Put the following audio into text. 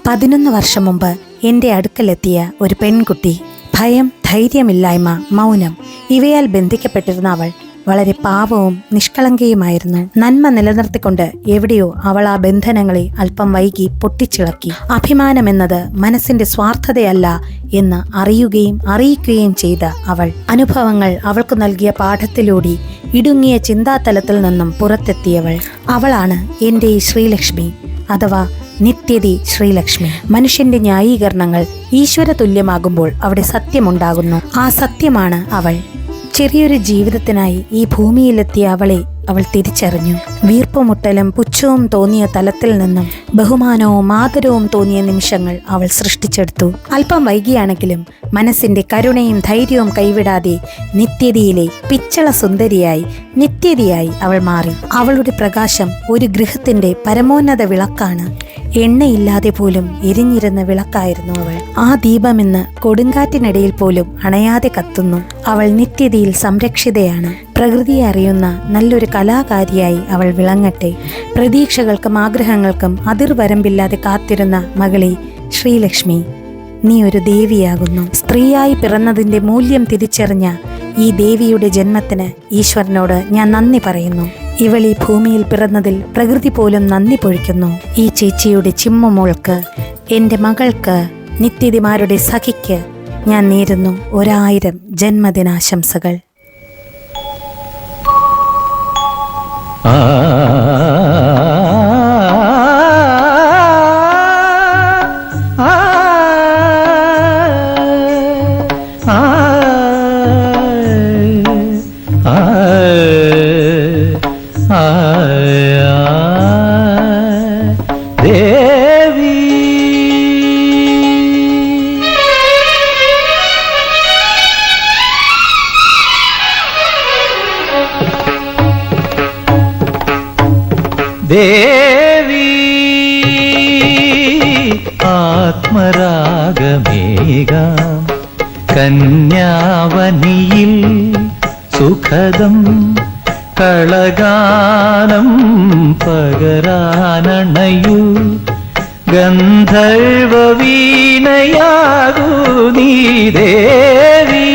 11 വർഷം മുമ്പ് എൻ്റെ അടുക്കലെത്തിയ ഒരു പെൺകുട്ടി. ഭയം, ധൈര്യമില്ലായ്മ, മൗനം ഇവയാൽ ബന്ധിക്കപ്പെട്ടിരുന്ന അവൾ വളരെ പാവവും നിഷ്കളങ്കയുമായിരുന്നു. നന്മ നിലനിർത്തിക്കൊണ്ട് എവിടെയോ അവൾ ആ ബന്ധനങ്ങളെ അല്പം വൈകി പൊട്ടിച്ചിളക്കി. അഭിമാനമെന്നത് മനസ്സിന്റെ സ്വാർത്ഥതയല്ല എന്ന് അറിയിക്കുകയും ചെയ്ത അവൾ അനുഭവങ്ങൾ അവൾക്ക് നൽകിയ പാഠത്തിലൂടെ ഇടുങ്ങിയ ചിന്താതലത്തിൽ നിന്നും പുറത്തെത്തിയവൾ. അവളാണ് എൻ്റെ ഈ ശ്രീലക്ഷ്മി അഥവാ നിത്യതി ശ്രീലക്ഷ്മി. മനുഷ്യന്റെ ന്യായീകരണങ്ങൾ ഈശ്വര തുല്യമാകുമ്പോൾ അവിടെ സത്യമുണ്ടാകുന്നു. ആ സത്യമാണ് അവൾ. ചെറിയൊരു ജീവിതത്തിനായി ഈ ഭൂമിയിലെത്തിയ അവൾ തിരിച്ചറിഞ്ഞു. വീർപ്പുമുട്ടലും പുച്ഛവും തോന്നിയ തലത്തിൽ നിന്നും ബഹുമാനവും ആദരവും തോന്നിയ നിമിഷങ്ങൾ അവൾ സൃഷ്ടിച്ചെടുത്തു. അല്പം വൈകിയാണെങ്കിലും മനസ്സിന്റെ കരുണയും ധൈര്യവും കൈവിടാതെ നിത്യതയിലെ പിച്ചള സുന്ദരിയായി നിത്യതയായി അവൾ മാറി. അവളുടെ പ്രകാശം ഒരു ഗൃഹത്തിന്റെ പരമോന്നത വിളക്കാണ്. എണ്ണയില്ലാതെ പോലും എരിഞ്ഞിരുന്ന വിളക്കായിരുന്നു അവൾ. ആ ദീപമെന്ന് കൊടുങ്കാറ്റിനിടയിൽ പോലും അണയാതെ കത്തുന്നു. അവൾ നിത്യതയിൽ സംരക്ഷിതയാണ്. പ്രകൃതിയെ അറിയുന്ന നല്ലൊരു കലാകാരിയായി അവൾ വിളങ്ങട്ടെ. പ്രതീക്ഷകൾക്കും ആഗ്രഹങ്ങൾക്കും അതിർവരമ്പില്ലാതെ കാത്തിരുന്ന മകളെ ശ്രീലക്ഷ്മി, നീ ഒരു ദേവിയാകുന്നു. സ്ത്രീയായി പിറന്നതിന്റെ മൂല്യം തിരിച്ചറിഞ്ഞ ഈ ദേവിയുടെ ജന്മത്തിന് ഈശ്വരനോട് ഞാൻ നന്ദി പറയുന്നു. ഇവൾ ഈ ഭൂമിയിൽ പിറന്നതിൽ പ്രകൃതി പോലും നന്ദി പൊഴിക്കുന്നു. ഈ ചേച്ചിയുടെ ചിമ്മുമോൾക്ക്, എൻ്റെ മകൾക്ക്, നിത്യതിമാരുടെ സഖിക്ക് ഞാൻ നേരുന്നു 1000 ജന്മദിനാശംസകൾ. ദേവി ആത്മരാഗമേകാം കന്യാവനിയിൽ സുഖദം കളഗാനം പകരാനണയൂ ഗന്ധർവ വീണയാകൂ നീ ദേവി.